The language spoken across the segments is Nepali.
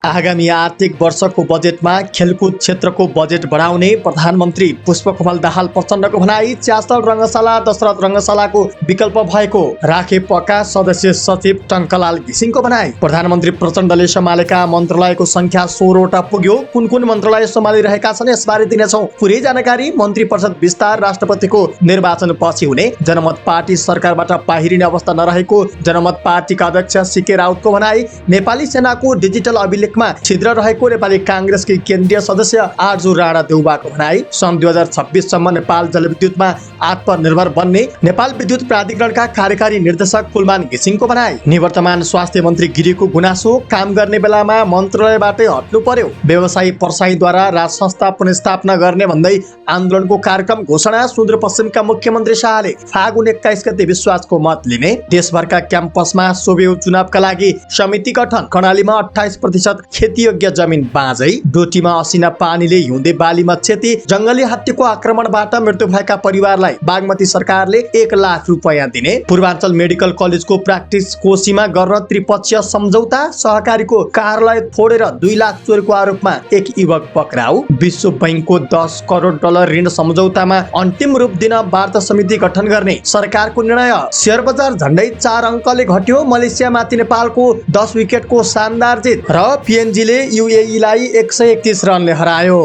आगामी आर्थिक वर्षको बजेटमा खेलकुद क्षेत्रको बजेट बढाउने प्रधानमन्त्री पुष्पकमल दाहाल प्रचण्डको भनाई। च्यासल रङ्गशाला दशरथ रङ्गशालाको विकल्प भएको राखेपका सदस्य सचिव टङ्कलाल घिसिङको भनाई। प्रधानमन्त्री प्रचण्डले सम्हालेका मन्त्रालयको संख्या 16 वटा पुग्यो। कुन कुन मन्त्रालय सम्हालिरहेका छन् यसबारे दिनेछौँ पुरै जानकारी। मन्त्री परिषद विस्तार राष्ट्रपतिको निर्वाचन पछि हुने। जनमत पार्टी सरकारबाट बाहिरिने अवस्था नरहेको जनमत पार्टीका अध्यक्ष सीके राउतको भनाई। नेपाली सेनाको डिजिटल अभिलेखमा छिद्र रहेको नेपाली कांग्रेसकी केन्द्रीय सदस्य आर्जु राणा देउबाको भनाई। सन् 2026 सम्म नेपाल जलविद्युतमा आत्मनिर्भर बन्ने नेपाल विद्युत प्राधिकरणका कार्यकारी निर्देशक कुलमान घिसिङको भनाई। निवर्तमान स्वास्थ्य मन्त्री गिरीको गुनासो काम गर्ने बेलामा मन्त्रालयबाटै हट्नु पर्यो। व्यवसायी पर्साईद्वारा राज संस्था पुनर्स्थापना गर्ने भन्दै आन्दोलनको कार्यक्रम घोषणा। सुदूरपश्चिमका मुख्यमन्त्री शाहले फागुन 21 गते विश्वासको मत लिने। देशभरका क्याम्पसमा सोभेउ चुनावका लागि समिति गठन। कर्णालीमा 28% खेतीयोग्य जमिन बाँझै। डोटीमा असिना पानीले हिउँदे बालीमा क्षति। जंगली हात्तीको आक्रमणबाट मृत्यु भएका परिवारलाई बागमती सरकारले 1 लाख रुपैयाँ दिने। पूर्वाञ्चल मेडिकल कलेजको प्र्याक्टिस कोशीमा गर्न त्रिपक्षीय सम्झौता। सहकारीको कार्यालय फोडेर 2 लाख चोरीको आरोपमा एक युवक पक्राउ। विश्व बैंकको 10 करोड डलर ऋण सम्झौतामा अन्तिम रूप दिन वार्ता समिति गठन गर्ने सरकारको निर्णय। शेयर बजार झण्डै 4 अङ्कले घट्यो। मलेसियामाथि नेपालको 10 विकेटको शानदार जित र पीएनजीले यूएईलाई 131 रनले हरायो।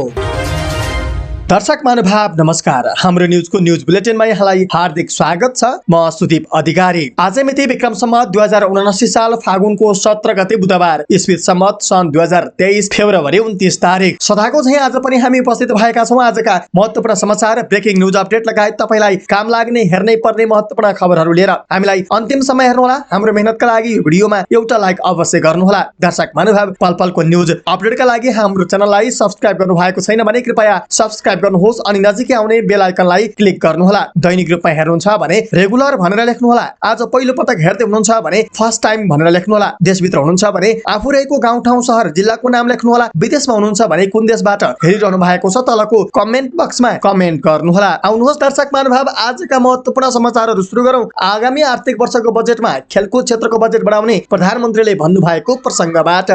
दर्शक महानुभाव नमस्कार। हाम्रो न्यूजको न्यूज बुलेटिनमा यहाँलाई हार्दिक स्वागत छ। म सुदीप अधिकारी। आज मिति विक्रम सम्मत 2079 साल फागुनको 17 गते बुधबार ईस्वी सम्मत सन् 2023 फेब्रुअरी 29 तारिक। सदाको झैं आज पनि हामी उपस्थित भएका छौं आजका महत्त्वपूर्ण समाचार, ब्रेकिङ न्यूज अपडेट लगायत तपाईलाई काम लाग्ने हेर्नै पर्ने महत्त्वपूर्ण खबरहरू लिएर। हामीलाई अन्तिमसम्म हेर्नुहोला। हाम्रो मेहनतका लागि भिडियोमा एउटा लाइक अवश्य गर्नुहोला। दर्शक महानुभाव, पलपलको न्यूज अपडेटका लागि हाम्रो च्यानललाई सब्स्क्राइब गर्नु भएको छैन भने कृपया सब्स्क्राइब गर्नुहोस् अनि नजिकै आउने बेल आइकनलाई क्लिक गर्नुहोला। दैनिक रूपमा हेर्नुहुन्छ भने रेगुलर भनेर लेख्नुहोला। आज पहिलो पटक हेर्दै हुनुहुन्छ भने फर्स्ट टाइम भनेर लेख्नुहोला। देशभित्र हुनुहुन्छ भने आफू रहेको गाउँ ठाउँ शहर जिल्लाको नाम लेख्नुहोला। विदेशमा हुनुहुन्छ भने कुन देशबाट हेरिरहनु भएको छ तलको कमेन्ट बक्समा कमेन्ट गर्नुहोला। आउनुहोस् दर्शक महानुभाव, आजका महत्त्वपूर्ण समाचारहरू सुरु गरौँ। आगामी आर्थिक वर्षको बजेटमा खेलकुद क्षेत्रको बजेट बढाउने प्रधानमन्त्रीले भन्नुभएको प्रसङ्गबाट।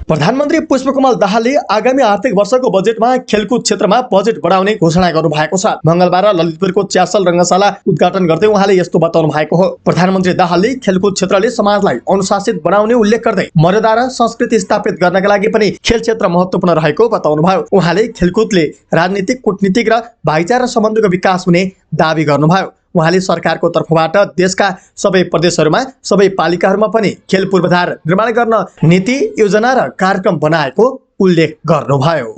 प्रधानमन्त्री पुष्पकमल दाहालले आगामी आर्थिक वर्षको बजेटमा खेलकुद क्षेत्रमा बजेट बढाउने घोषणा गर्नु भएको छ। मंगलबार ललितपुरको च्यासल रङ्गशाला उद्घाटन गर्दै उहाँले यस्तो बताउनु भएको हो। प्रधानमन्त्री दाहालले खेलकुद क्षेत्रले समाजलाई अनुशासित बनाउने उल्लेख गर्दै मर्यादा र संस्कृति स्थापित गर्नका लागि पनि खेल क्षेत्र महत्त्वपूर्ण रहेको बताउनुभयो। उहाँले खेलकुदले राजनीतिक, कूटनीतिक र भाइचारा सम्बन्धको विकास हुने दावी गर्नुभयो। उहाँले सरकारको तर्फबाट देशका सबै प्रदेशहरूमा सबै पालिकाहरूमा पनि खेल पूर्वाधार निर्माण गर्न नीति, योजना र कार्यक्रम बनाएको उल्लेख गर्नुभयो।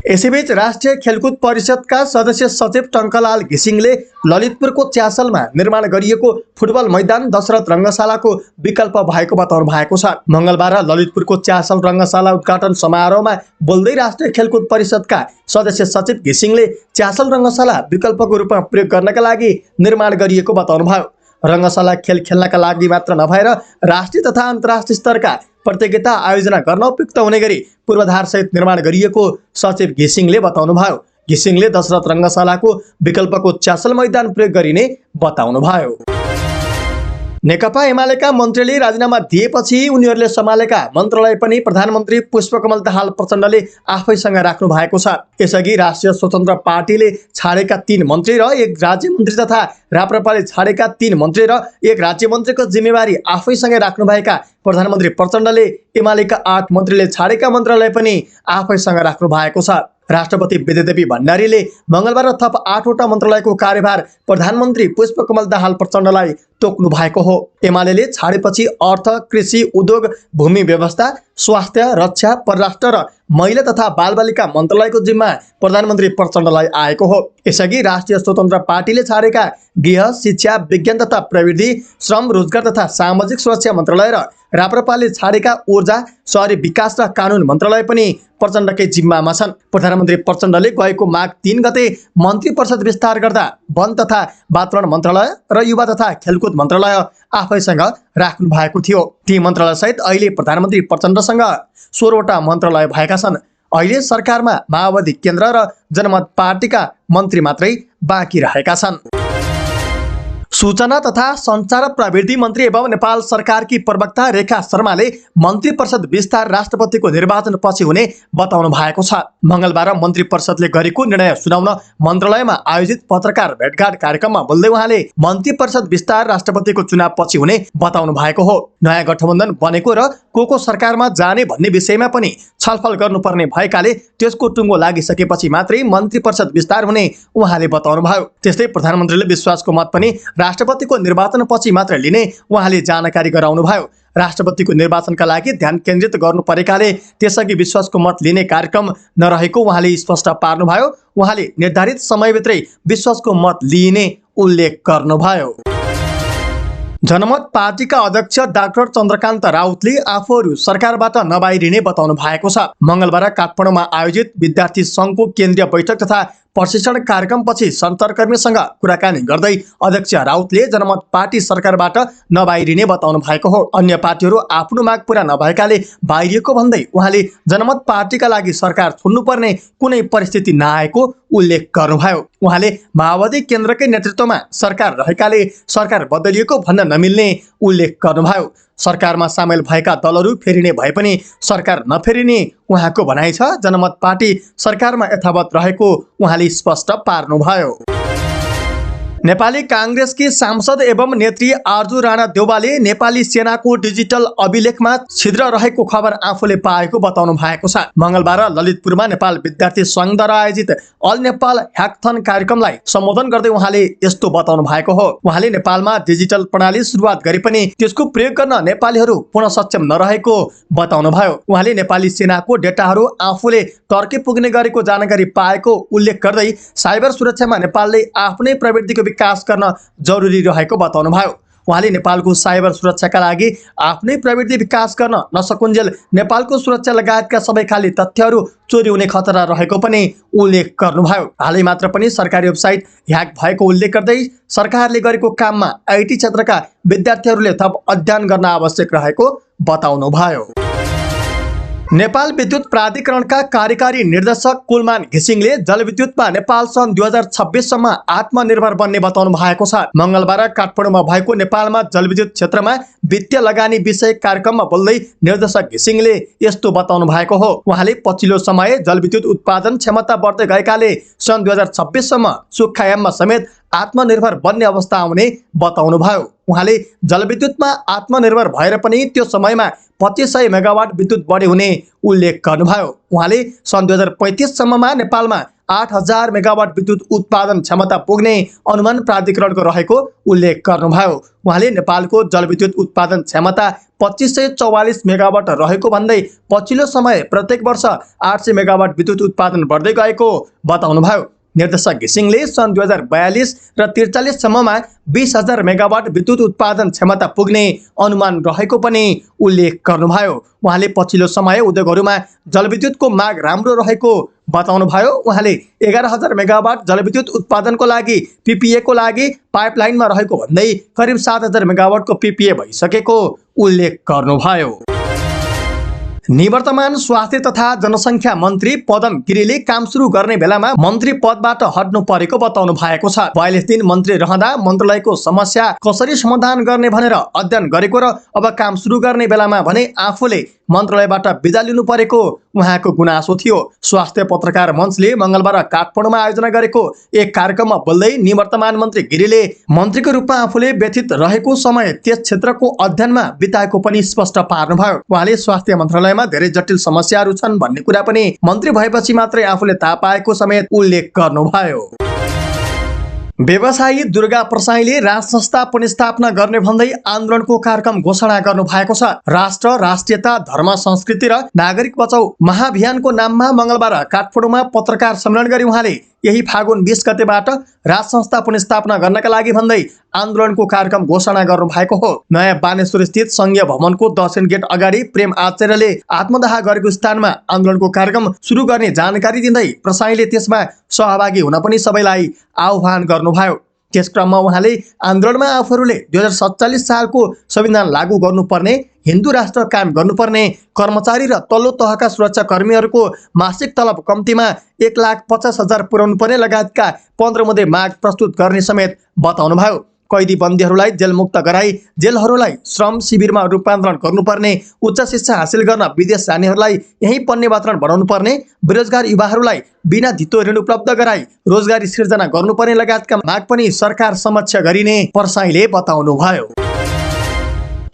यसैबीच राष्ट्रिय खेलकुद परिषदका सदस्य सचिव टङ्कलाल घिसिङले ललितपुरको च्यासलमा निर्माण गरिएको फुटबल मैदान दशरथ रङ्गशालाको विकल्प भएको बताउनु भएको छ। मंगलबार ललितपुरको च्यासल रङ्गशाला उद्घाटन समारोहमा बोल्दै राष्ट्रिय खेलकुद परिषदका सदस्य सचिव घिसिङले च्यासल रङ्गशाला विकल्पको रूपमा प्रयोग गर्नका लागि निर्माण गरिएको बताउनुभयो। रङ्गशाला खेल खेल्नका लागि मात्र नभएर राष्ट्रिय तथा अन्तर्राष्ट्रिय स्तरका प्रतियोगिता आयोजना गर्न उपयुक्त हुने गरी पूर्वाधार सहित निर्माण गरिएको सचिव घिसिङले बताउनुभयो। घिसिङले दशरथ रङ्गशालाको विकल्पको च्यासल मैदान प्रयोग गरिने बताउनुभयो। नेकपा एमालेका मन्त्रीले राजीनामा दिएपछि उनीहरूले सम्हालेका मन्त्रालय पनि प्रधानमन्त्री पुष्पकमल दाहाल प्रचण्डले आफैसँग राख्नु भएको छ। यसअघि राष्ट्रिय स्वतन्त्र पार्टीले छाडेका 3 मन्त्री र 1 राज्य मन्त्री तथा राप्रपाले छाडेका 3 मन्त्री र 1 राज्य मन्त्रीको जिम्मेवारी आफैसँगै राख्नुभएका प्रधानमन्त्री प्रचण्डले एमालेका 8 मन्त्रीले छाडेका मन्त्रालय पनि आफैसँग राख्नु भएको छ। राष्ट्रपति विद्यादेवी भण्डारीले मंगलबार थप 8 वटा मन्त्रालयको कार्यभार प्रधानमन्त्री पुष्पकमल दाहाल प्रचण्डलाई तोक्नु भएको हो। एमालेले छाडेपछि अर्थ, कृषि, उद्योग, भूमि व्यवस्था, स्वास्थ्य, रक्षा, परराष्ट्र र महिला तथा बालबालिका मन्त्रालयको जिम्मा प्रधानमन्त्री प्रचण्डलाई आएको हो। यसअघि राष्ट्रिय स्वतन्त्र पार्टीले छाडेका गृह, शिक्षा, विज्ञान तथा प्रविधि, श्रम, रोजगार तथा सामाजिक सुरक्षा मन्त्रालय र राप्रपाले छाडेका ऊर्जा, शहरी विकास र कानुन मन्त्रालय पनि प्रचण्डकै जिम्मामा छन्। प्रधानमन्त्री प्रचण्डले गएको माघ 3 गते मन्त्री परिषद विस्तार गर्दा वन तथा वातावरण मन्त्रालय र युवा तथा खेलकुद मन्त्रालय आफैसँग राख्नु भएको थियो। ती मन्त्रालय सहित अहिले प्रधानमन्त्री प्रचण्डसँग 16 वटा मन्त्रालय भएका छन्। अहिले सरकारमा माओवादी केन्द्र र जनमत पार्टीका मन्त्री मात्रै बाँकी रहेका छन्। सूचना तथा संचार प्रविधि मन्त्री एवं नेपाल सरकारकी प्रवक्ता रेखा शर्माले मन्त्री परिषद विस्तार राष्ट्रपतिको निर्वाचनपछि हुने बताउनु भएको छ। मंगलबार मन्त्री परिषदले गरेको निर्णय सुनाउन मन्त्रालयमा आयोजित पत्रकार भेटघाट कार्यक्रममा बोल्दै उहाँले मन्त्री परिषद विस्तार राष्ट्रपतिको चुनावपछि हुने बताउनु भएको हो। नयाँ गठबन्धन बनेको र को सरकारमा जाने भन्ने विषयमा पनि छलफल गर्नुपर्ने भएकाले त्यसको टुङ्गो लागिसकेपछि मात्रै मन्त्री परिषद विस्तार हुने उहाँले बताउनु भयो। त्यस्तै प्रधानमन्त्रीले विश्वासको मत पनि राष्ट्रपतिको निर्वाचनपछि मात्र लिने उहाँले जानकारी गराउनु भयो। राष्ट्रपतिको निर्वाचनका लागि ध्यान केन्द्रित गर्नु परेकाले त्यसअघि विश्वासको मत लिने कार्यक्रम नरहेको उहाँले स्पष्ट पार्नुभयो। उहाँले निर्धारित समयभित्रै विश्वासको मत लिइने उल्लेख गर्नुभयो। जनमत पार्टीका अध्यक्ष डाक्टर चन्द्रकान्त राउतले आफूहरू सरकारबाट नबाहिरिने बताउनु भएको छ। मंगलबार काठमाडौँमा आयोजित विद्यार्थी संघको केन्द्रीय बैठक तथा प्रशिक्षण कार्यक्रमपछि सञ्चारकर्मीसँग कुराकानी गर्दै अध्यक्ष राउतले जनमत पार्टी सरकारबाट नबाहिरिने बताउनु भएको हो। अन्य पार्टीहरू आफ्नो माग पूरा नभएकाले बाहिरिएको भन्दै उहाँले जनमत पार्टीका लागि सरकार छोड्नुपर्ने कुनै परिस्थिति नआएको उल्लेख गर्नुभयो। उहाँले माओवादी केन्द्रकै नेतृत्वमा सरकार रहेकाले सरकार बदलिएको भन्न नमिल्ने उल्लेख गर्नुभयो। सरकारमा सामेल भएका दलहरू फेरिने भए पनि सरकार नफेरिने उहाँको भनाइ छ। जनमत पार्टी सरकारमा यथावत रहेको उहाँले स्पष्ट पार्नुभयो। नेपाली कांग्रेसकी सांसद एवं नेत्री आर्जु राणा देउवाले नेपाली सेनाको डिजिटल अभिलेखमा छिद्र रहेको खबर आफूले पाएको बताउनु भएको छ। मंगलबार ललितपुरमा नेपाल विद्यार्थी संघद्वारा आयोजित अल नेपाल ह्याकथन कार्यक्रमलाई सम्बोधन गर्दै उहाँले यस्तो बताउनु भएको हो। उहाँले नेपालमा डिजिटल प्रणाली सुरुवात गरे पनि त्यसको प्रयोग गर्न नेपालीहरू पूर्ण सक्षम नरहेको बताउनु भयो। उहाँले नेपाली सेनाको डेटाहरू आफूले टर्की पुग्ने गरेको जानकारी पाएको उल्लेख गर्दै साइबर सुरक्षामा नेपालले आफ्नै प्रवृत्तिको विकास गर्न जरुरी रहेको बताउनु भयो। उहाँले नेपालको साइबर सुरक्षाका लागि आफ्नै प्रवृत्ति विकास गर्न नसकुन्जेल नेपालको सुरक्षा लगायतका सबै खाली तथ्यहरू चोरी हुने खतरा रहेको पनि उल्लेख गर्नुभयो। हालै मात्र पनि सरकारी वेबसाइट ह्याक भएको उल्लेख गर्दै सरकारले गरेको काममा आइटी क्षेत्रका विद्यार्थीहरूले थप अध्ययन गर्न आवश्यक रहेको बताउनु भयो। नेपाल विद्युत प्राधिकरणका कार्यकारी निर्देशक कुलमान घिसिङले जलविद्युतमा नेपाल सन् 2026 सम्म आत्मनिर्भर बन्ने बताउनु भएको छ। मंगलबार काठमाडौँमा भएको नेपालमा जलविद्युत क्षेत्रमा वित्तीय लगानी विषय कार्यक्रममा बोल्दै निर्देशक घिसिङले यस्तो बताउनु भएको हो। उहाँले पछिल्लो समय जलविद्युत उत्पादन क्षमता बढ्दै गएकाले सन् 2026 सम्म सुक्खायाममा समेत आत्मनिर्भर बन्ने अवस्था आउने बताउनु भयो। उहाँले जलविद्युतमा आत्मनिर्भर भएर पनि त्यो समयमा 2500 मेगावाट विद्युत बढी हुने उल्लेख गर्नुभयो। उहाँले सन् 2035 सम्ममा नेपालमा 8000 मेगावाट विद्युत उत्पादन क्षमता पुग्ने अनुमान प्राधिकरणको रहेको उल्लेख गर्नुभयो। उहाँले नेपालको जलविद्युत उत्पादन क्षमता 2544 मेगावाट रहेको भन्दै पछिल्लो समय प्रत्येक वर्ष 800 मेगावाट विद्युत उत्पादन बढ्दै गएको बताउनुभयो। निर्देशक घिसिङले सन् 2042 र 43 सम्ममा 20,000 मेगावाट विद्युत उत्पादन क्षमता पुग्ने अनुमान रहेको पनि उल्लेख गर्नुभयो। उहाँले पछिल्लो समय उद्योगहरूमा जलविद्युतको माग राम्रो रहेको बताउनुभयो। उहाँले 11,000 मेगावाट जलविद्युत उत्पादनको लागि पीपीए को लागि पाइपलाइनमा रहेको भन्दै करिब 7,000 मेगावाटको पीपीए भइसकेको उल्लेख गर्नुभयो। निवर्तमान स्वास्थ्य तथा जनसङ्ख्या मन्त्री पदम गिरीले काम सुरु गर्ने बेलामा मन्त्री पदबाट हट्नु परेको बताउनु भएको छ। 42 दिन मन्त्री रहँदा मन्त्रालयको समस्या कसरी समाधान गर्ने भनेर अध्ययन गरेको र अब काम सुरु गर्ने बेलामा भने आफूले मन्त्रालयबाट बिदा लिनु परेको उहाँको गुनासो थियो। स्वास्थ्य पत्रकार मञ्चले मंगलबार काठमाडौँमा आयोजना गरेको एक कार्यक्रममा बोल्दै निवर्तमान मन्त्री गिरीले मन्त्रीको रूपमा आफूले व्यथित रहेको समय त्यस क्षेत्रको अध्ययनमा बिताएको पनि स्पष्ट पार्नुभयो। उहाँले स्वास्थ्य मन्त्रालयमा धेरै जटिल समस्याहरू छन् भन्ने कुरा पनि मन्त्री भएपछि मात्रै आफूले थाहा पाएको समेत उल्लेख गर्नुभयो। व्यवसायी दुर्गा प्रसाईले राज संस्था पुनर्स्थापना गर्ने भन्दै आन्दोलनको कार्यक्रम घोषणा गर्नु भएको छ। राष्ट्र, राष्ट्रियता, धर्म, संस्कृति र नागरिक बचाउ महाअभियानको नाममा मंगलबार काठमाडौँमा पत्रकार सम्मेलन गरी उहाँले यही फागुन 20 गतेबाट राज संस्था पुनर्स्थापना गर्नका लागि भन्दै आन्दोलनको कार्यक्रम घोषणा गर्नु भएको हो। नयाँ बानेश्वर स्थित संघीय भवनको दर्शन गेट अगाडि प्रेम आचार्यले आत्मदाह गरेको स्थानमा आन्दोलनको कार्यक्रम सुरु गर्ने जानकारी दिँदै प्रसाईले त्यसमा सहभागी हुन पनि सबैलाई आह्वान गर्नुभयो। त्यस क्रममा उहाँले आन्दोलनमा आफूहरूले 2047 सालको संविधान लागू गर्नुपर्ने, हिन्दू राष्ट्र कायम गर्नुपर्ने, कर्मचारी र तल्लो तहका सुरक्षा कर्मीहरूको मासिक तलब कम्तीमा 1,50,000 पुर्याउनु पर्ने लगायतका 15 मुद्दे माग प्रस्तुत गर्ने समेत बताउनुभयो। कैदी बन्दीहरूलाई जेलमुक्त गराई जेलहरूलाई श्रम शिविरमा रूपान्तरण गर्नुपर्ने, उच्च शिक्षा हासिल गर्न विदेश जानेहरूलाई यही पढ्ने वातावरण बनाउनु पर्ने, बेरोजगार युवाहरूलाई बिना धितो ऋण उपलब्ध गराई रोजगारी सिर्जना गर्नुपर्ने लगायतका माग पनि सरकार समक्ष गरिने परसाईले बताउनुभयो।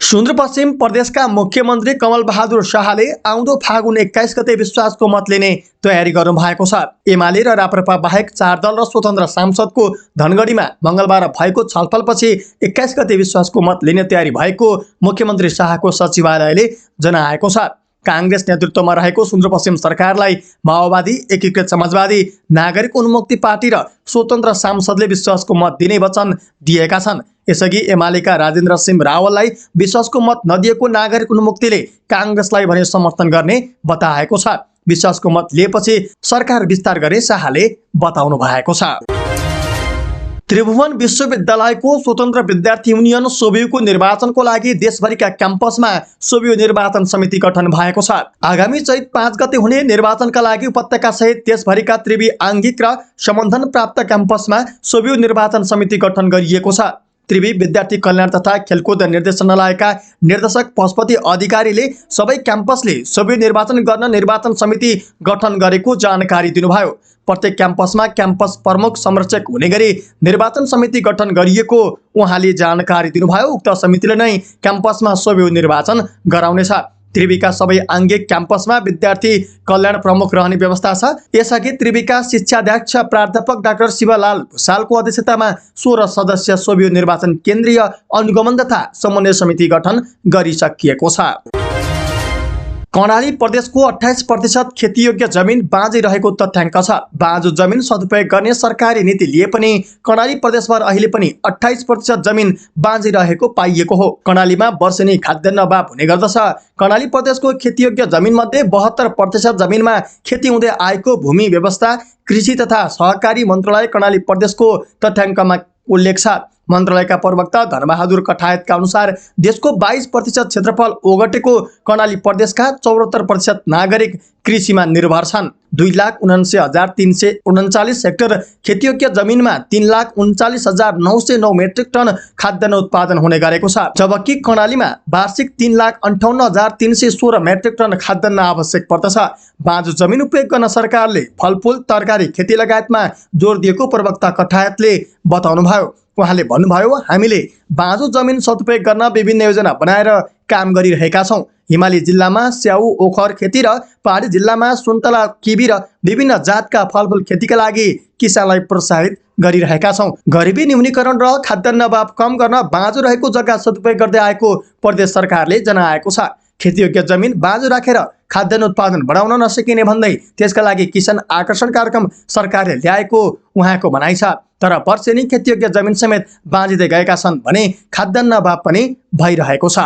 सुदूरपश्चिम प्रदेशका मुख्यमन्त्री कमल बहादुर शाहले आउँदो फागुन 21 गते विश्वासको मत लिने तयारी गर्नु भएको छ। एमाले र राप्रपा बाहेक 4 दल र स्वतन्त्र सांसदको धनगढीमा मंगलबार भएको छलफलपछि 21 गते विश्वासको मत लिने तयारी भएको मुख्यमन्त्री शाहको सचिवालयले जनाएको छ। कांग्रेस नेतृत्वमा रहेको सुदूरपश्चिम सरकारलाई माओवादी, एकीकृत समाजवादी, नागरिक उन्मुक्ति पार्टी र स्वतन्त्र सांसदले विश्वासको मत दिने वचन दिएका छन्। यसअघि एमालेका राजेन्द्र सिंह रावललाई विश्वासको मत नदिएको नागरिक उन्मुक्तिले कांग्रेसलाई भने समर्थन गर्ने बताएको छ। विश्वासको मत लिएपछि सरकार विस्तार गर्ने शाहले बताउनु भएको छ। त्रिभुवन विश्वविद्यालयको स्वतन्त्र विद्यार्थी युनियन सोभियुको निर्वाचनको लागि देशभरिका क्याम्पसमा सोभियु निर्वाचन समिति गठन भएको छ। आगामी चैत 5 गते हुने निर्वाचनका लागि उपत्यका सहित देशभरिका त्रिवी आंगिक र सम्बन्धन प्राप्त क्याम्पसमा सोभियु निर्वाचन समिति गठन गरिएको छ। त्रिवी विद्यार्थी कल्याण तथा खेलकुद निर्देशनालयका निर्देशक पशुपति अधिकारीले सबै क्याम्पसले सोभियु निर्वाचन गर्न निर्वाचन समिति गठन गरेको जानकारी दिनुभयो। प्रत्येक क्याम्पसमा क्याम्पस प्रमुख संरक्षक हुने गरी निर्वाचन समिति गठन गरिएको उहाँले जानकारी दिनुभयो। उक्त समितिले नै क्याम्पसमा सोभियु निर्वाचन गराउनेछ। त्रिवीका सबै आंगिक क्याम्पसमा विद्यार्थी कल्याण प्रमुख रहने व्यवस्था छ। यसअघि त्रिवीका शिक्षाध्यक्ष प्राध्यापक डाक्टर शिवलाल भुसालको अध्यक्षतामा 16 सदस्य सोभियु निर्वाचन केन्द्रीय अनुगमन तथा समन्वय समिति गठन गरिसकिएको छ। कर्णाली प्रदेशको 28% खेतीयोग्य जमिन बाँझै रहेको तथ्याङ्क छ। बाँझो जमिन सदुपयोग गर्ने सरकारी नीति लिए पनि कर्णाली प्रदेशभर अहिले पनि 28% जमिन बाँझै रहेको पाइएको हो। कर्णालीमा वर्षेनी खाद्यान्न अभाव हुने गर्दछ। कर्णाली प्रदेशको खेतीयोग्य जमिन मध्ये 72% जमिनमा खेती हुँदै आएको भूमि व्यवस्था कृषि तथा सहकारी मन्त्रालय कर्णाली प्रदेशको तथ्याङ्कमा उल्लेख छ। मन्त्रालयका प्रवक्ता धनबहादुर कठायतका अनुसार देशको 22% क्षेत्रफल ओगटेको कर्णाली प्रदेशका 74% नागरिक कृषिमा निर्भर छन्। 2,79,339 हेक्टर खेतीयोग्य जमिनमा 3,39,909 मेट्रिक टन खाद्यान्न उत्पादन हुने गरेको छ। जबकि कर्णालीमा वार्षिक 3,58,316 मेट्रिक टन खाद्यान्न आवश्यक पर्दछ। बाँझो जमिन उपयोग गर्न सरकारले फलफूल, तरकारी खेती लगायतमा जोड दिएको प्रवक्ता कठायतले बताउनुभयो। उहाँले भन्नुभयो, हामीले बाँझो जमिन सदुपयोग गर्न विभिन्न योजना बनाएर काम गरिरहेका छौँ। हिमाली जिल्लामा स्याउ, ओखर खेती र पहाडी जिल्लामा सुन्तला, किवी र विभिन्न जातका फलफूल खेतीका लागि किसानलाई प्रोत्साहित गरिरहेका छौँ। गरिबी न्यूनीकरण र खाद्यान्न अभाव कम गर्न बाँझो रहेको जग्गा सदुपयोग गर्दै आएको प्रदेश सरकारले जनाएको छ। खेतीयोग्य जमिन बाँझो राखेर खाद्यान्न उत्पादन बढाउन नसकिने भन्दै त्यसका लागि किसान आकर्षण कार्यक्रम सरकारले ल्याएको उहाँको भनाइ छ। तर वर्षेनी खेतीयोग्य जमिन समेत बाँझिँदै गएका छन् भने खाद्यान्न अभाव पनि भइरहेको छ।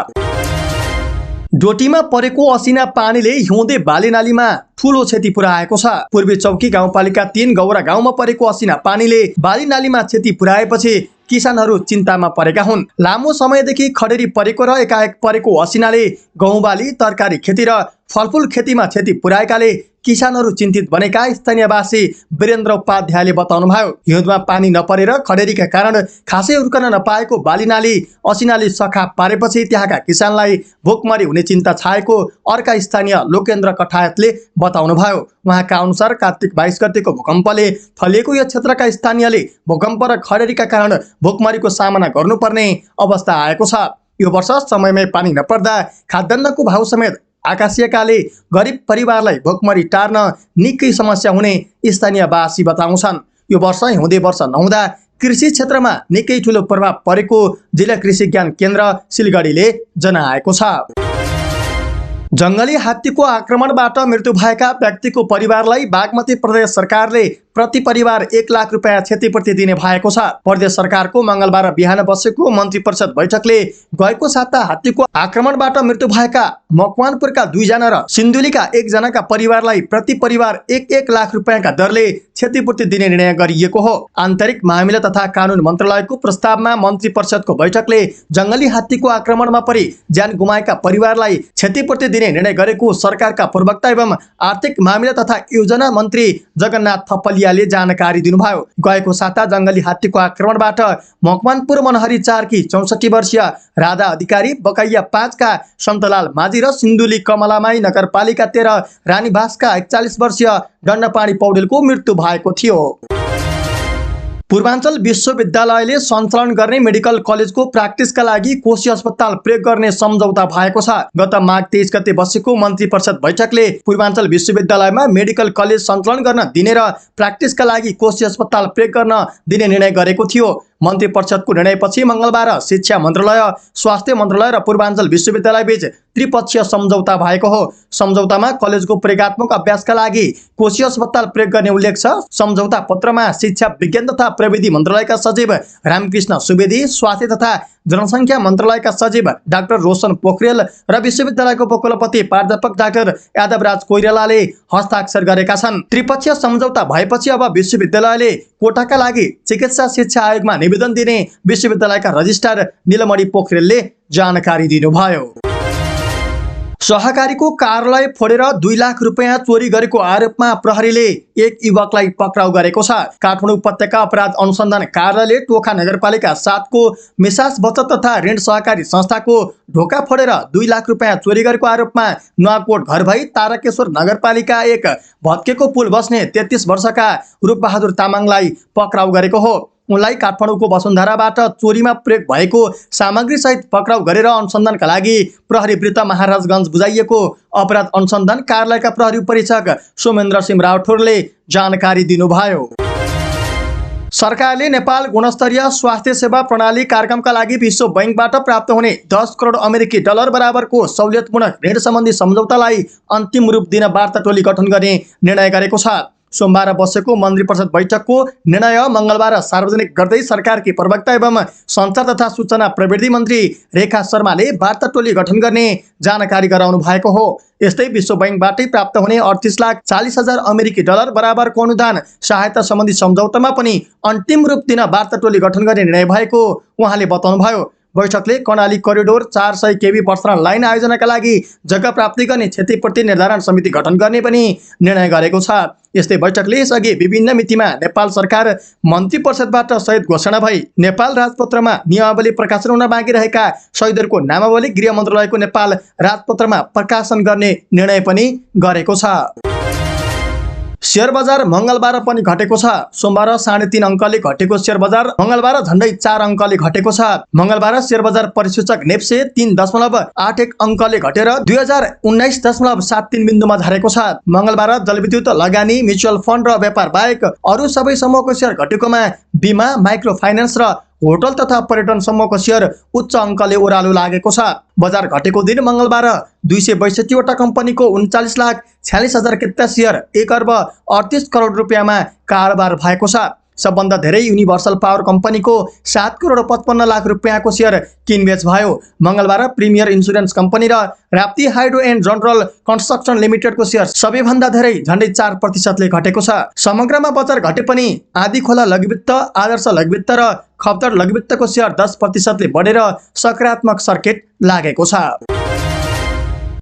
डोटीमा परेको असिना पानीले हिउँदे बालीनालीमा ठूलो क्षति पुर्याएको छ। पूर्वी चौकी गाउँपालिका 3 गौरा गाउँमा परेको असिना पानीले बालीनालीमा क्षति पुर्याएपछि किसानहरू चिन्तामा परेका हुन्। लामो समयदेखि खडेरी परेको र एकाएक परेको असिनाले गहुँबाली, तरकारी खेती र फलफूल खेतीमा क्षति पुर्याएकाले किसानहरू चिन्तित बनेका स्थानीयवासी वीरेन्द्र उपाध्यायले बताउनुभयो। हिउँदमा पानी नपरेर खडेरीका कारण खासै हुर्कन नपाएको बालीनाली असिनाले सखा पारेपछि त्यहाँका किसानलाई भोकमरी हुने चिन्ता छाएको अर्का स्थानीय लोकेन्द्र कठायतले बताउनुभयो। उहाँका अनुसार कार्तिक 22 गतेको भूकम्पले फलिएको यो क्षेत्रका स्थानीयले भूकम्प र खडेरीका कारण भोकमरीको सामना गर्नुपर्ने अवस्था आएको छ। यो वर्ष समयमै पानी नपर्दा खाद्यान्नको भाउ समेत आकाशिएकाले गरिब परिवारलाई भोकमरी टार्न निकै समस्या हुने स्थानीयवासी बताउँछन्। यो वर्ष हिउँदे वर्ष नहुँदा कृषि क्षेत्रमा निकै ठूलो प्रभाव परेको जिल्ला कृषि ज्ञान केन्द्र सिलगढीले जनाएको छ। जंगली हात्तीको आक्रमणबाट मृत्यु भएका व्यक्तिको परिवारलाई बागमती प्रदेश सरकारले प्रति परिवार 1 लाख रुपैयाँ क्षतिपूर्ति दिने भएको छ। प्रदेश सरकारको मंगलबार बिहान बसेको मन्त्री परिषद बैठकले गएको साता हात्तीको आक्रमणबाट मृत्यु भएका मकवानपुरका 2 जना र सिन्धुलीका 1 जनाका परिवारलाई प्रति परिवार 1 लाख रुपैयाँका दरले क्षतिपूर्ति दिने निर्णय गरिएको हो। आन्तरिक मामिला तथा कानुन मन्त्रालयको प्रस्तावमा मन्त्री परिषदको बैठकले जंगली हात्तीको आक्रमणमा परि ज्यान गुमाएका परिवारलाई क्षतिपूर्ति दिने निर्णय गरेको सरकारका प्रवक्ता एवं आर्थिक मामिला तथा योजना मन्त्री जगन्नाथ थपलिया बलियाले जानकारी दिनुभयो। गएको साता जंगली हात्तीको आक्रमणबाट मकवानपुर मनहरी 4 की 64 वर्षीय राधा अधिकारी, बकैया 5 का सन्तलाल माझी र सिन्धुली कमलामाई नगरपालिका 13 रानीबासका 41 वर्षीय दण्डपाणी पौडेलको मृत्यु भएको थियो। पूर्वाञ्चल विश्वविद्यालयले सञ्चालन गर्ने मेडिकल कलेजको प्र्याक्टिसका लागि कोशी अस्पताल प्रयोग गर्ने सम्झौता भएको छ। गत माघ 23 गते बसेको मन्त्री परिषद बैठकले पूर्वाञ्चल विश्वविद्यालयमा मेडिकल कलेज सञ्चालन गर्न दिने र प्र्याक्टिसका लागि कोशी अस्पताल प्रयोग गर्न दिने निर्णय गरेको थियो। मन्त्री परिषदको निर्णयपछि मंगलबार शिक्षा मन्त्रालय, स्वास्थ्य मन्त्रालय र पूर्वाञ्चल विश्वविद्यालय बीच त्रिपक्षीय सम्झौता भएको हो। सम्झौतामा कलेजको प्रयोगात्मक अभ्यासका लागि कोशी अस्पताल प्रयोग गर्ने उल्लेख छ। सम्झौता पत्रमा शिक्षा विज्ञान तथा प्रविधि मन्त्रालयका सचिव रामकृष्ण सुवेदी, स्वास्थ्य तथा जनसङ्ख्या मन्त्रालयका सचिव डाक्टर रोशन पोखरेल र विश्वविद्यालयको उपकुलपति प्राध्यापक डाक्टर यादवराज कोइरालाले हस्ताक्षर गरेका छन्। त्रिपक्षीय सम्झौता भएपछि अब विश्वविद्यालयले कोटाका लागि चिकित्सा शिक्षा आयोगमा निवेदन दिने विश्वविद्यालयका रजिस्ट्रार नीलमणि पोखरेलले जानकारी दिनुभयो। सहकारीको कार्यालय फोडेर 2 लाख रुपैयाँ चोरी गरेको आरोपमा प्रहरीले एक युवकलाई पक्राउ गरेको छ। काठमाडौँ उपत्यका अपराध अनुसन्धान कार्यालयले टोखा नगरपालिका 7 को मेसास बचत तथा ऋण सहकारी संस्थाको ढोका फोडेर 2 लाख रुपैयाँ चोरी गरेको आरोपमा नुवाकोट घर भई तारकेश्वर नगरपालिका 1 भत्केको पुल बस्ने 33 वर्षका रूपबहादुर तामाङलाई पक्राउ गरेको हो। उनलाई काठमाडौँको वसुन्धराबाट चोरीमा प्रयोग भएको सामग्री सहित पक्राउ गरेर अनुसन्धानका लागि प्रहरी वृत्त महाराजगञ्ज बुझाइएको अपराध अनुसन्धान कार्यालयका प्रहरी उपरीक्षक सोमेन्द्र सिंह राठौरले जानकारी दिनुभयो। सरकारले नेपाल गुणस्तरीय स्वास्थ्य सेवा प्रणाली कार्यक्रमका लागि विश्व बैंकबाट प्राप्त हुने 10 करोड अमेरिकी डलर बराबरको सहुलियतपूर्ण ऋण सम्बन्धी सम्झौतालाई अन्तिम रूप दिन वार्ता टोली गठन गर्ने निर्णय गरेको छ। सोमबार बसेको मन्त्री परिषद बैठकको निर्णय मंगलबार सार्वजनिक गर्दै सरकारकी प्रवक्ता एवं सञ्चार तथा सूचना प्रविधि मन्त्री रेखा शर्माले वार्ता टोली गठन गर्ने जानकारी गराउनु भएको हो। यस्तै विश्व बैंकबाटै प्राप्त हुने 38,40,000 अमेरिकी डलर बराबरको अनुदान सहायता सम्बन्धी सम्झौतामा पनि अन्तिम रूप दिन वार्ता टोली गठन गर्ने निर्णय भएको उहाँले बताउनुभयो। बैठकले कर्णाली करिडोर 400 केबी प्रसारण लाइन आयोजनाका लागि जग्गा प्राप्ति गर्ने क्षतिपूर्ति निर्धारण समिति गठन गर्ने पनि निर्णय गरेको छ। यस्तै बैठकले यसअघि विभिन्न मितिमा नेपाल सरकार मन्त्री परिषदबाट सहित घोषणा भई नेपाल राजपत्रमा नियमावली प्रकाशन हुन बाँकी रहेका शहीदहरूको नामावली गृह मन्त्रालयको नेपाल राजपत्रमा प्रकाशन गर्ने निर्णय पनि गरेको छ। शेयर बजार मंगलबार पनि घटेको छ। सोमबार 3.5 अङ्कले घटेको शेयर बजार मंगलबार झण्डै 4 अङ्कले घटेको छ। मंगलबार शेयर बजार परिसूचक नेप्से 3.81 अङ्कले घटेर 2019.73 बिन्दुमा झरेको छ। मंगलबार जलविद्युत, लगानी, म्युचुअल फन्ड र व्यापार बाहेक अरू सबै समूहको शेयर घटेकोमा बीमा, माइक्रो फाइनान्स र होटल तथा पर्यटन समूहको शेयर उच्च अङ्कले ओह्रालो लागेको छ। बजार घटेको दिन मंगलबार 262 वटा कम्पनीको 39,46,083 शेयर 1 अर्ब 38 करोड रुपियाँमा कारोबार भएको छ। सबभन्दा धेरै युनिभर्सल पावर कम्पनीको 7 करोड 55 लाख रुपियाँको शेयर किनबेच भयो। मंगलबार प्रिमियर इन्सुरेन्स कम्पनी र Rapti hydro and general construction लिमिटेडको शेयर सबैभन्दा धेरै झण्डै 4% घटेको छ। समग्रमा बजार घटे पनि आदि खोला लघुवित्त, आदर्श लघुवित्त र खपदर लघुवित्तको शेयर 10% बढेर सकारात्मक सर्किट लागेको छ।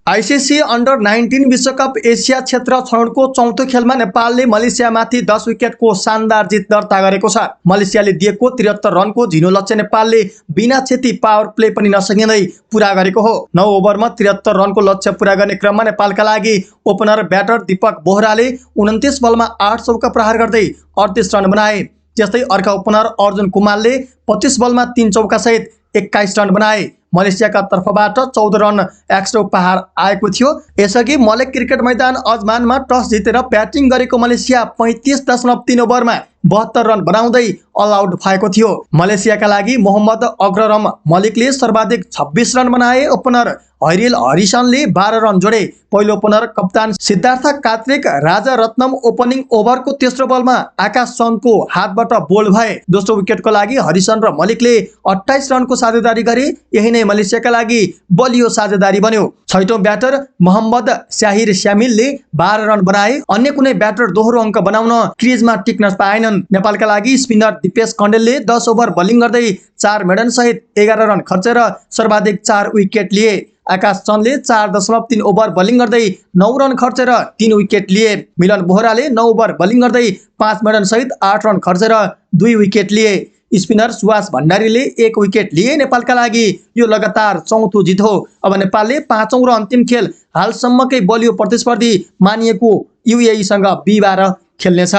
आइसिसी अन्डर 19 विश्वकप एसिया क्षेत्र छनौटको चौथो खेलमा नेपालले मलेसियामाथि 10 विकेटको शानदार जित दर्ता गरेको छ। मलेसियाले दिएको 73 रनको झिनो लक्ष्य नेपालले बिना क्षति पावर प्ले पनि नसकिँदै पूरा गरेको हो। 9 ओभरमा 73 रनको लक्ष्य पूरा गर्ने क्रममा नेपालका लागि ओपनर ब्याटर दीपक बोहराले 29 बलमा 8 चौका प्रहार गर्दै 38 रन बनाए। त्यस्तै अर्का ओपनर अर्जुन कुमारले 25 बलमा 3 चौका सहित 21 रन बनाए। मलेसियाका तर्फबाट 14 रन एक्स्ट्रा उपहार आएको थियो। यसअघि मलेक क्रिकेट मैदान अजमानमा टस जितेर ब्याटिङ गरेको मलेसिया 35.3 ओभरमा 72 रन बनाउँदै अल आउट भएको थियो। मलेसियाका लागि मोहम्मद अग्ररम मलिकले सर्वाधिक 26 रन बनाए। ओपनर हैरिल हरिसनले 12 रन जोडे। पहिलो ओपनर कप्तान सिद्धार्थ कात्रिक राजा रत्नम ओपनिङ ओभरको तेस्रो बलमा आकाश चन्दको हातबाट बोल्ड भए। दोस्रो विकेटको लागि हरिसन र मलिकले 28 रनको साझेदारी गरे। यही नै मलेसियाका लागि बलियो साझेदारी बन्यो। छैटौं ब्याटर मोहम्मद शाहिर श्यामिलले 12 रन बनाए। अन्य कुनै ब्याटर दोहोरो अङ्क बनाउन क्रिजमा टिक्न पाएनन्। नेपालका लागि स्पिनर दिपेश कण्डेलले 10 ओभर बलिङ गर्दै 4 मेडन सहित 11 रन खर्चेर सर्वाधिक 4 विकेट लिए। आकाश चन्दले 4.3 ओभर बलिङ गर्दै 9 रन खर्चेर 3 विकेट लिए। मिलन बोहराले 9 ओभर बलिङ गर्दै 5 मेडन सहित 8 रन खर्चेर 2 विकेट लिए। स्पिनर सुवास भण्डारीले 1 विकेट लिए। नेपालका लागि यो लगातार चौथो जित हो। अब नेपालले 5औं र अन्तिम खेल हालसम्मकै बलियो प्रतिस्पर्धी मानिएको युएईसँग बिहिबार खेल्नेछ।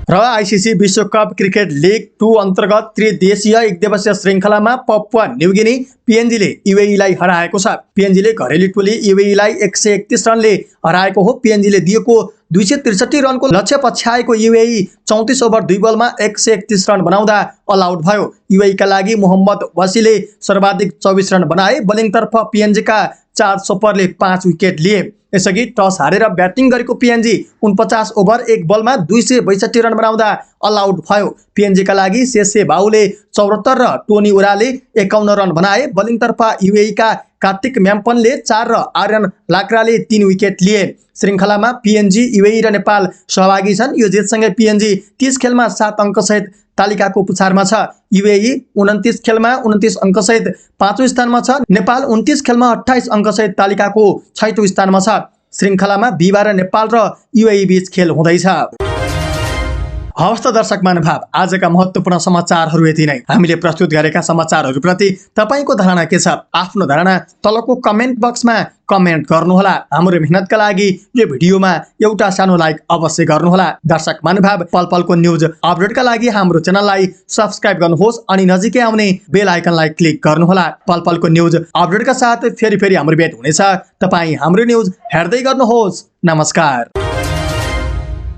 र आईसीसी विश्वकप क्रिकेट लिग 2 अन्तर्गत त्रिदेशीय एकदिवसीय श्रृङ्खलामा पपुवा न्युगिनी पीएनजीले युएईलाई हराएको छ। पीएनजीले घरेलु टोली युएईलाई 131 रनले हराएको हो। पीएनजीले दिएको 263 रनको लक्ष्य पछ्याएको युएई 34 ओभर 2 बलमा 131 रन बनाउँदा अल आउट भयो। युएईका लागि मोहम्मद वसीले सर्वाधिक 24 रन बनाए। बलिङतर्फ पीएनजीका चार्ल्स सोपरले 5 विकेट लिए। यसअघि टस हारेर ब्याटिङ गरेको पीएनजी 49 ओभर 1 बलमा 262 रन बनाउँदा अल आउट भयो। पीएनजीका लागि शेषे बाउले 74 र टोनी उराले 51 रन बनाए। बलिङतर्फ युएईका कार्तिक म्याम्पनले 4 र आर्यन लाक्राले 3 विकेट लिए। श्रृङ्खलामा पीएनजी, युएई र नेपाल सहभागी छन्। यो जितसँगै पीएनजी 30 खेलमा 7 अङ्कसहित तालिकाको पुछारमा छ। युएई 29 खेलमा 29 अङ्कसहित 5औं स्थानमा छ। नेपाल 29 खेलमा 28 अङ्कसहित तालिकाको 6औं स्थानमा छ। श्रृङ्खलामा बिहिबार नेपाल र युएई बीच खेल हुँदैछ। हवस् त दर्शक महानुभाव, आजका महत्त्वपूर्ण समाचारहरू यति नै। हामीले प्रस्तुत गरेका समाचारहरूप्रति तपाईको धारणा के छ? आफ्नो धारणा तलको कमेन्ट बक्समा कमेन्ट गर्नुहोला। हाम्रो मेहनतका लागि यो भिडियोमा एउटा सानो लाइक अवश्य गर्नुहोला। दर्शक महानुभाव, पल पलको न्युज अपडेटका लागि हाम्रो च्यानललाई सब्स्क्राइब गर्नुहोस् अनि नजिकै आउने बेल आइकनलाई क्लिक गर्नुहोला। पल पलको न्युज अपडेटका साथ फेरि हाम्रो भेट हुनेछ। तपाईँ हाम्रो न्युज हेर्दै गर्नुहोस्। नमस्कार।